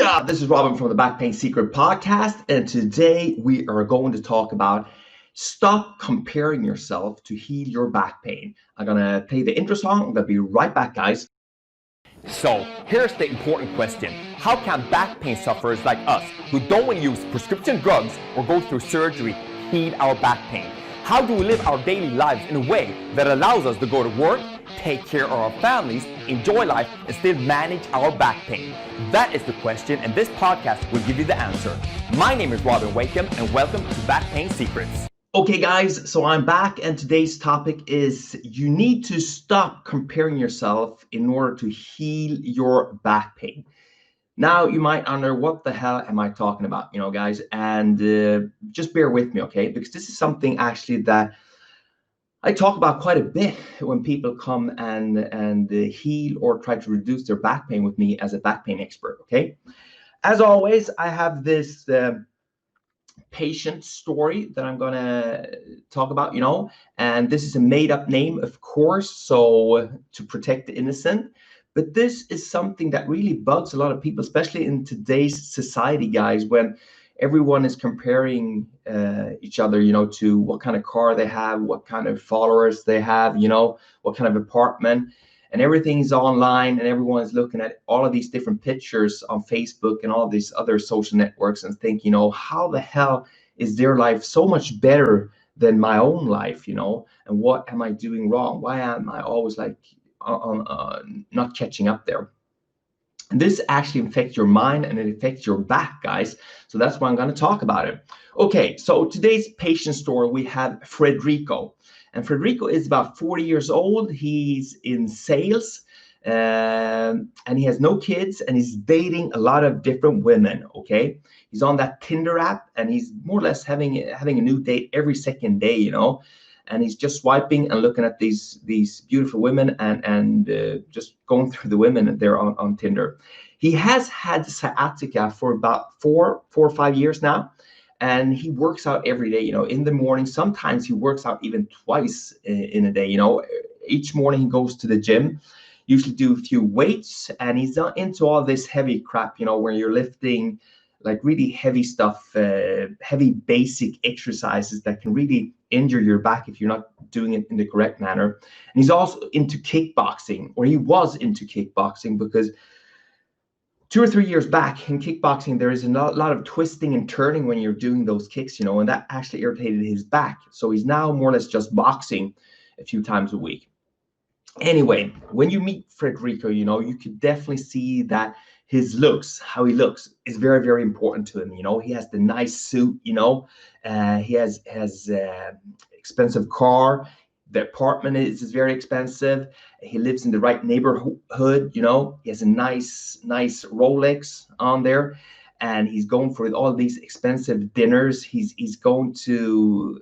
Yeah, this is Robin from the Back Pain Secret Podcast, and today we are going to talk about stop comparing yourself to heal your back pain. I'm gonna play the intro song. I'm gonna be right back, guys. So, here's the important question. How can back pain sufferers like us, who don't want to use prescription drugs or go through surgery, heal our back pain? How do we live our daily lives in a way that allows us to go to work, take care of our families, enjoy life, and still manage our back pain? That is the question, and this podcast will give you the answer. My name is Robin Wakeham, and welcome to Back Pain Secrets. Okay, guys, so I'm back, and today's topic is you need to stop comparing yourself in order to heal your back pain. Now, you might wonder, what the hell am I talking about, guys? And just bear with me, okay? Because this is something actually that I talk about quite a bit when people come and heal or try to reduce their back pain with me as a back pain expert, okay? As always, I have this patient story that I'm gonna talk about, and this is a made-up name, of course, so to protect the innocent. But this is something that really bugs a lot of people, especially in today's society, guys, when everyone is comparing each other, to what kind of car they have, what kind of followers they have, what kind of apartment, and everything's online, and everyone is looking at all of these different pictures on Facebook and all these other social networks and think, how the hell is their life so much better than my own life, and what am I doing wrong? Why am I always like not catching up there? And this actually affects your mind and it affects your back, guys. So that's why I'm going to talk about it. Okay, so today's patient story, we have Frederico. And Frederico is about 40 years old. He's in sales and he has no kids, and he's dating a lot of different women, okay? He's on that Tinder app, and he's more or less having a new date every second day, and he's just swiping and looking at these beautiful women and just going through the women there on Tinder. He has had sciatica for about four or 5 years now, and he works out every day, in the morning. Sometimes he works out even twice in a day, Each morning he goes to the gym, usually do a few weights, and he's not into all this heavy crap, where you're lifting like really heavy stuff, heavy basic exercises that can really injure your back if you're not doing it in the correct manner. And he's also into kickboxing, or he was into kickboxing, because 2 or 3 years back in kickboxing, there is a lot of twisting and turning when you're doing those kicks, and that actually irritated his back. So he's now more or less just boxing a few times a week. Anyway, when you meet Frederico, you could definitely see that his looks, how he looks, is very, very important to him. He has the nice suit, he has expensive car. The apartment is very expensive. He lives in the right neighborhood, he has a nice Rolex on there, and he's going for all these expensive dinners. He's going to,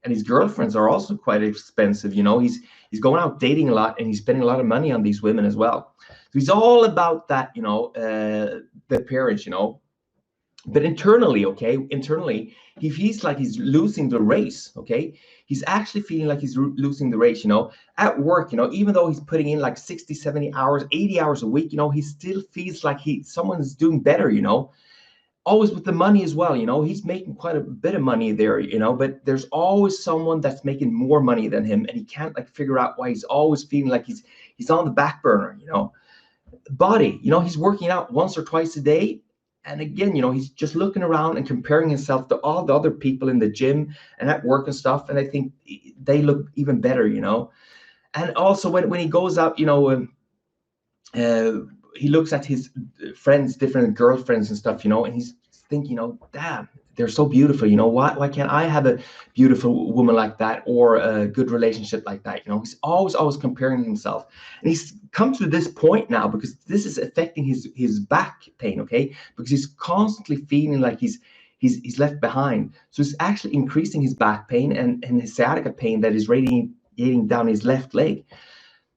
and his girlfriends are also quite expensive, he's going out dating a lot, and he's spending a lot of money on these women as well. So he's all about that, the appearance, But internally, he feels like he's losing the race, okay? He's actually feeling like he's losing the race, At work, even though he's putting in like 60, 70 hours, 80 hours a week, he still feels like someone's doing better, Always with the money as well, he's making quite a bit of money there, but there's always someone that's making more money than him, and he can't like figure out why he's always feeling like he's on the back burner, Body, he's working out once or twice a day. And again, he's just looking around and comparing himself to all the other people in the gym and at work and stuff. And I think they look even better, And also when he goes out, he looks at his friends, different girlfriends and stuff, and he's thinking, damn, they're so beautiful. Why can't I have a beautiful woman like that, or a good relationship like that? He's always comparing himself, and he's come to this point now because this is affecting his back pain, okay? Because he's constantly feeling like he's left behind. So it's actually increasing his back pain and his sciatica pain that is radiating down his left leg.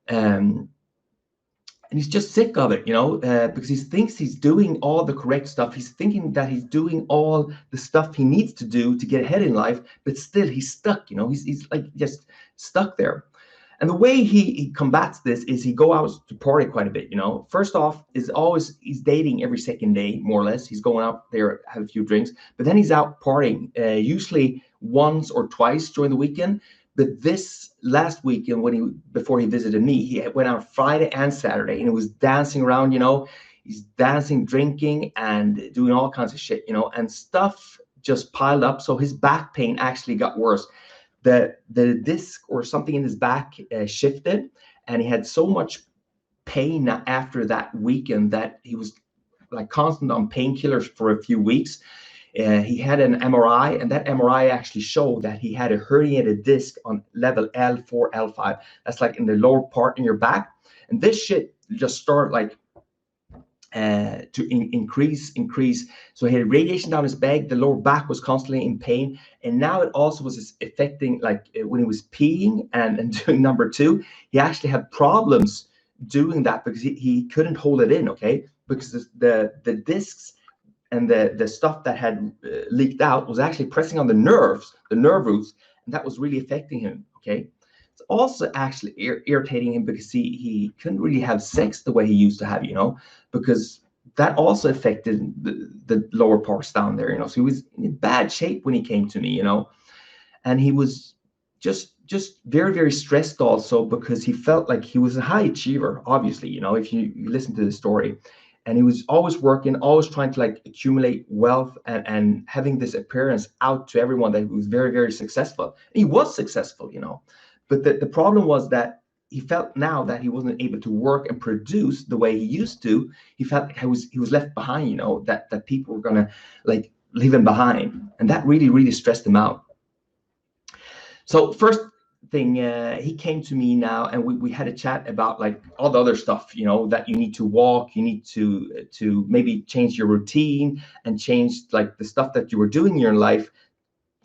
And he's just sick of it, because he thinks he's doing all the correct stuff. He's thinking that he's doing all the stuff he needs to do to get ahead in life, but still he's stuck, he's like just stuck there. And the way he combats this is he go out to party quite a bit, you know. First off, he's dating every second day, more or less. He's going out there, have a few drinks, but then he's out partying, usually once or twice during the weekend. But this last weekend, before he visited me, he went out Friday and Saturday, and he was dancing around, you know. He's dancing, drinking, and doing all kinds of shit, you know, and stuff just piled up. So his back pain actually got worse. The disc or something in his back shifted, and he had so much pain after that weekend that he was like constant on painkillers for a few weeks. He had an MRI, and that MRI actually showed that he had a herniated disc on level L4, L5. That's like in the lower part in your back. And this shit just started like to increase. So he had radiation down his back. The lower back was constantly in pain. And now it also was affecting, like when he was peeing and doing number two, he actually had problems doing that because he couldn't hold it in, okay? Because the discs and the stuff that had leaked out was actually pressing on the nerve roots, and that was really affecting him, okay? It's also actually irritating him because he couldn't really have sex the way he used to have, you know, because that also affected the lower parts down there, you know. So he was in bad shape when he came to me, you know, and he was just very, very stressed also because he felt like he was a high achiever, obviously, you know, if you listen to the story. And he was always working, always trying to like accumulate wealth and having this appearance out to everyone that he was very, very successful. And he was successful, you know. But the problem was that he felt now that he wasn't able to work and produce the way he used to. He felt like he was left behind, you know, that people were gonna like leave him behind. And that really, really stressed him out. So first thing, he came to me now, and we had a chat about like all the other stuff, you know, that you need to walk, you need to maybe change your routine and change like the stuff that you were doing in your life,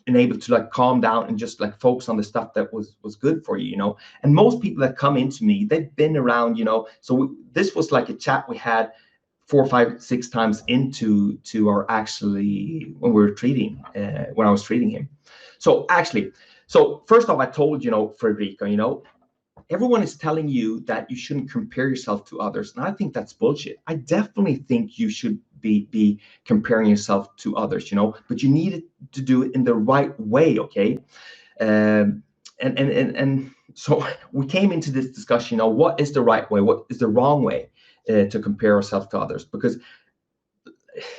and able to like calm down and just like focus on the stuff that was good for you, you know. And most people that come into me, they've been around, you know. So this was like a chat we had 4, 5, 6 times into our actually when we were treating when I was treating him. So first off, I told, you know, Frederica, you know, everyone is telling you that you shouldn't compare yourself to others, and I think that's bullshit. I definitely think you should be comparing yourself to others, you know, but you need to do it in the right way, okay? And so we came into this discussion, you know, what is the right way, what is the wrong way to compare ourselves to others? Because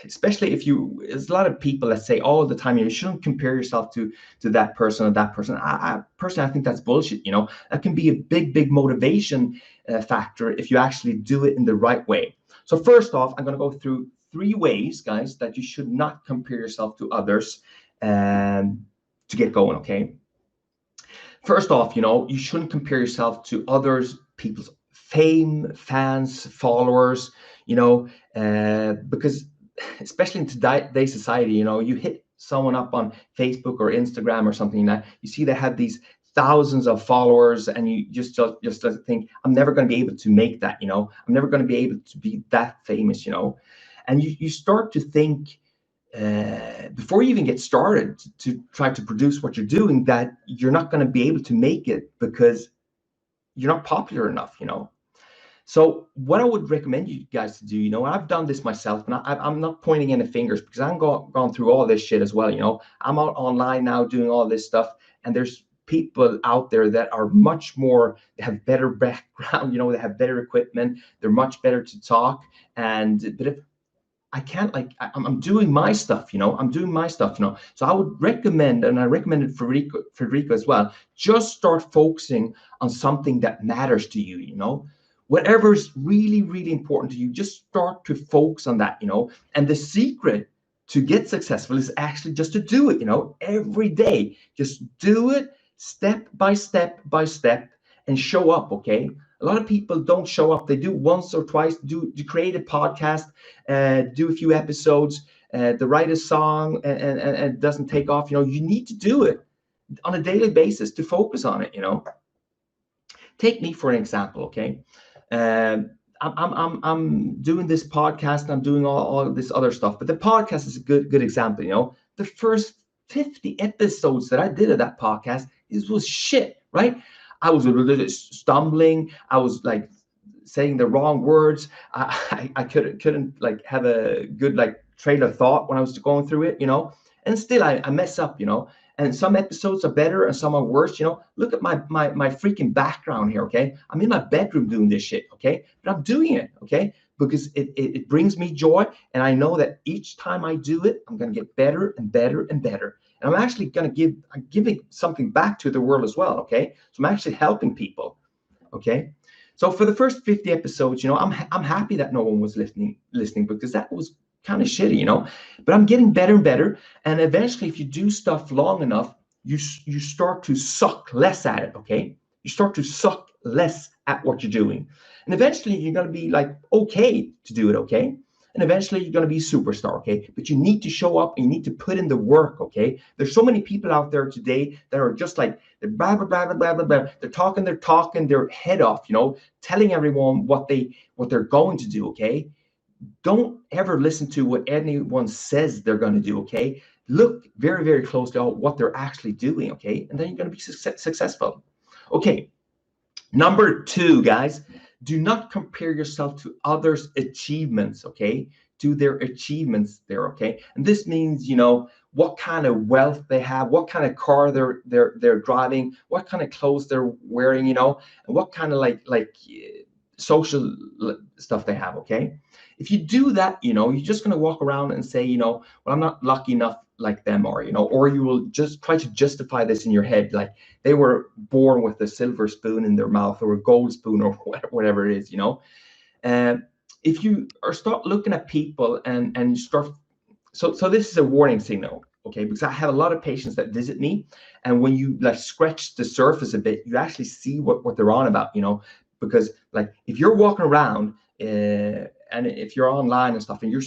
especially there's a lot of people that say all the time, you shouldn't compare yourself to that person or that person. I personally, I think that's bullshit, you know. That can be a big motivation factor if you actually do it in the right way. So first off, I'm going to go through 3 ways, guys, that you should not compare yourself to others to get going, okay? First off, you know, you shouldn't compare yourself to others, people's fame, fans, followers, you know, because especially in today's society, you know, you hit someone up on Facebook or Instagram or something like that, you see they have these thousands of followers, and you just think, I'm never going to be able to make that, you know, I'm never going to be able to be that famous, you know. And you start to think before you even get started to try to produce what you're doing, that you're not going to be able to make it because you're not popular enough, you know. So what I would recommend you guys to do, you know, I've done this myself, and I'm not pointing any fingers because I've gone through all this shit as well, you know. I'm out online now doing all this stuff, and there's people out there that are much more, they have better background, you know, they have better equipment, they're much better to talk. But if I can't, like, I'm doing my stuff, you know, So I would recommend, and I recommended Frederica as well, just start focusing on something that matters to you, you know. Whatever's really, really important to you, just start to focus on that, you know. And the secret to get successful is actually just to do it, you know, every day. Just do it step by step by step and show up, okay? A lot of people don't show up. They do once or twice, create a podcast, do a few episodes, they write a song, and it doesn't take off. You know, you need to do it on a daily basis to focus on it, you know. Take me for an example, okay? I'm doing this podcast, and I'm doing all this other stuff, but the podcast is a good example, you know. The first 50 episodes that I did of that podcast, it was shit, right? I was stumbling. I was like saying the wrong words. I couldn't like have a good like train of thought when I was going through it, you know. And still I mess up, you know. And some episodes are better and some are worse, you know. Look at my freaking background here, okay? I'm in my bedroom doing this shit, okay? But I'm doing it, okay? Because it brings me joy, and I know that each time I do it, I'm gonna get better and better and better. And I'm actually I'm giving something back to the world as well, okay? So I'm actually helping people, okay? So for the first 50 episodes, you know, I'm happy that no one was listening because that was kind of shitty, you know. But I'm getting better and better, and eventually, if you do stuff long enough, you start to suck less at it, okay? You start to suck less at what you're doing, and eventually you're gonna be like okay to do it, okay? And eventually you're going to be a superstar, okay? But you need to show up and you need to put in the work, okay? There's so many people out there today that are just like, they're blah, blah, blah, blah, blah, blah, blah. They're talking their head off, you know, telling everyone what they're going to do, okay? Don't ever listen to what anyone says they're going to do, okay? Look very, very closely at what they're actually doing, okay? And then you're going to be successful. Okay, number 2, guys, do not compare yourself to others' achievements, okay? To their achievements there, okay? And this means, you know, what kind of wealth they have, what kind of car they're driving, what kind of clothes they're wearing, you know, and what kind of like social stuff they have, okay? If you do that, you know, you're just going to walk around and say, you know, well, I'm not lucky enough like them, or, you know, or you will just try to justify this in your head, like they were born with a silver spoon in their mouth or a gold spoon or whatever it is, you know. And if you start looking at people and start, so this is a warning signal, okay? Because I have a lot of patients that visit me, and when you like scratch the surface a bit, you actually see what they're on about, you know. Because like if you're walking around and if you're online and stuff, and you're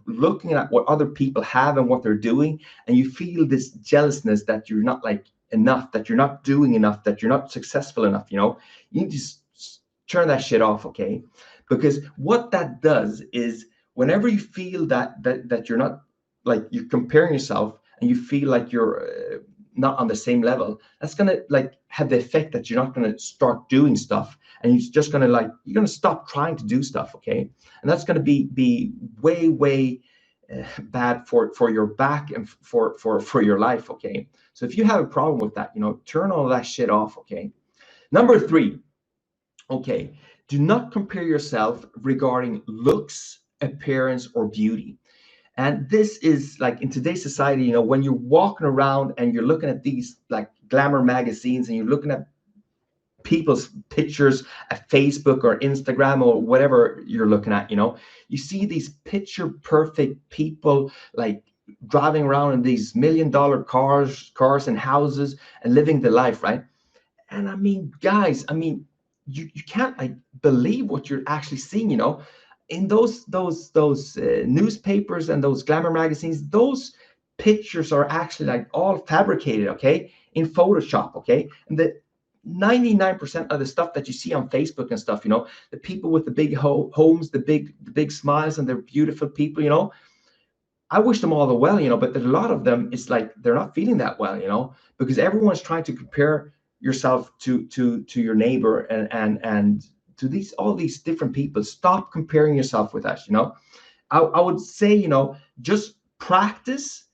looking at what other people have and what they're doing, and you feel this jealousness that you're not like enough, that you're not doing enough, that you're not successful enough, you know, you need to turn that shit off, okay? Because what that does is whenever you feel that you're not, like you're comparing yourself and you feel like you're not on the same level, that's gonna like have the effect that you're not gonna start doing stuff, and you're just gonna like, you're gonna stop trying to do stuff, okay? And that's gonna be way bad for your back and for your life, okay? So if you have a problem with that, you know, turn all that shit off, okay? Number 3, okay, do not compare yourself regarding looks, appearance, or beauty. And this is like in today's society, you know, when you're walking around and you're looking at these like glamour magazines and you're looking at people's pictures at Facebook or Instagram or whatever you're looking at, you know, you see these picture perfect people like driving around in these $1 million cars and houses and living the life, right? And I mean, guys, I mean, you can't like believe what you're actually seeing, you know. In those newspapers and those glamour magazines, those pictures are actually like all fabricated, okay, in Photoshop, okay. And the 99% of the stuff that you see on Facebook and stuff, you know, the people with the big homes, the big smiles, and they're beautiful people, you know, I wish them all the well, you know, but there's a lot of them, it's like they're not feeling that well, you know, because everyone's trying to compare yourself to your neighbor and to these all these different people. Stop comparing yourself with us, you know. I would say, you know, just practice,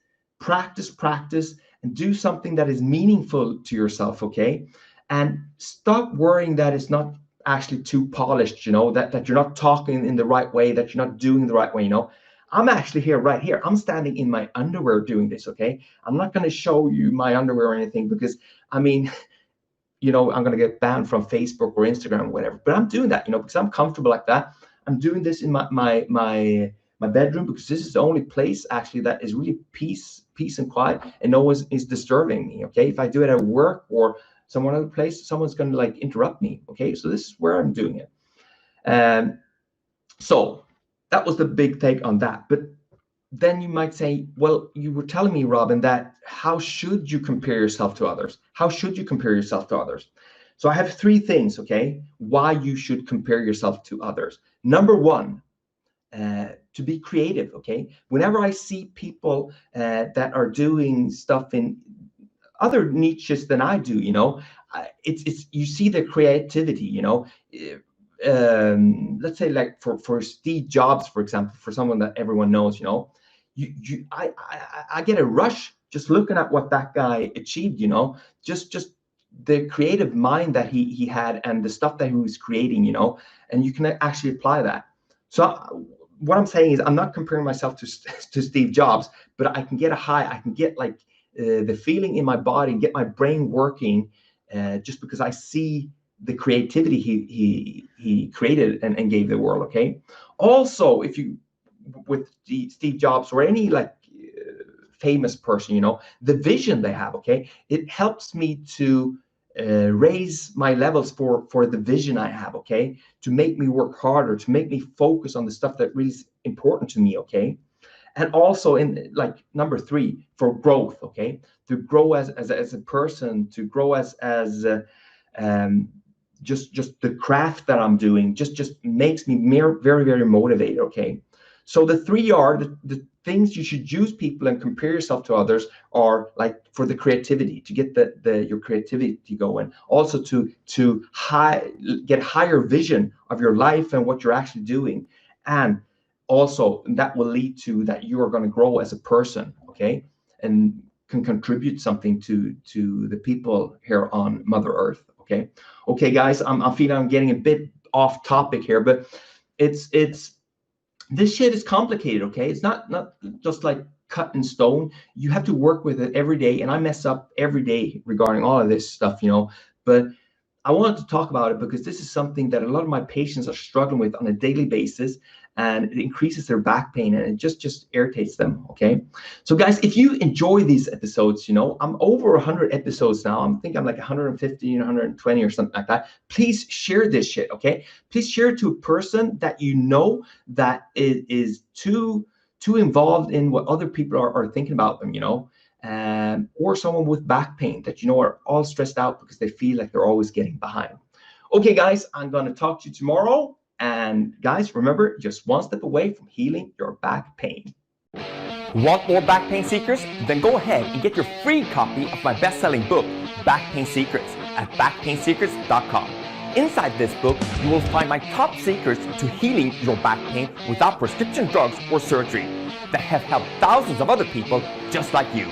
and do something that is meaningful to yourself, okay? And stop worrying that it's not actually too polished, you know, that you're not talking in the right way, that you're not doing the right way, you know. I'm actually here, right here. I'm standing in my underwear doing this, okay? I'm not going to show you my underwear or anything because, I mean, you know, I'm going to get banned from Facebook or Instagram or whatever. But I'm doing that, you know, because I'm comfortable like that. I'm doing this in my bedroom because this is the only place actually that is really peace and quiet, and no one is disturbing me, okay? If I do it at work or some other place, someone's going to like interrupt me, okay? So this is where I'm doing it. So that was the big take on that. But then you might say, well, you were telling me, Robin, that how should you compare yourself to others? How should you compare yourself to others? So I have 3 things, okay, why you should compare yourself to others. Number 1, to be creative, okay? Whenever I see people that are doing stuff in other niches than I do, you know, it's you see the creativity, you know. Let's say like for Steve Jobs, for example, for someone that everyone knows, you know, I get a rush just looking at what that guy achieved, you know, just the creative mind that he had and the stuff that he was creating, you know, and you can actually apply that. So what I'm saying is I'm not comparing myself to Steve Jobs, but I can get a high, I can get like the feeling in my body, get my brain working, just because I see the creativity he created and gave the world. Okay. Also, if you with Steve Jobs or any like famous person, you know, the vision they have. Okay, it helps me to raise my levels for the vision I have. Okay, to make me work harder, to make me focus on the stuff that really is important to me. Okay. And also in like number 3 for growth. Okay, to grow as a person, to grow as um, just the craft that I'm doing just makes me very, very motivated. Okay, so the 3 are the things you should use people and compare yourself to others are like for the creativity, to get your creativity going, also to get higher vision of your life and what you're actually doing, and also that will lead to that you are going to grow as a person. Okay, and can contribute something to the people here on Mother Earth. Okay, guys, I'm feeling I'm getting a bit off topic here, but it's this shit is complicated. Okay, it's not just like cut in stone. You have to work with it every day, and I mess up every day regarding all of this stuff, you know. But I wanted to talk about it because this is something that a lot of my patients are struggling with on a daily basis, and it increases their back pain and it just irritates them. Okay, so guys, if you enjoy these episodes, you know, I'm over 100 episodes now. I think I'm like 150, 120 or something like that. Please share this shit. Okay, please share it to a person that you know that is too involved in what other people are thinking about them, you know. Or someone with back pain that you know are all stressed out because they feel like they're always getting behind. Okay, guys, I'm going to talk to you tomorrow. And guys, remember, just one step away from healing your back pain. Want more back pain secrets? Then go ahead and get your free copy of my best-selling book, Back Pain Secrets, at backpainsecrets.com. Inside this book, you will find my top secrets to healing your back pain without prescription drugs or surgery that have helped thousands of other people just like you.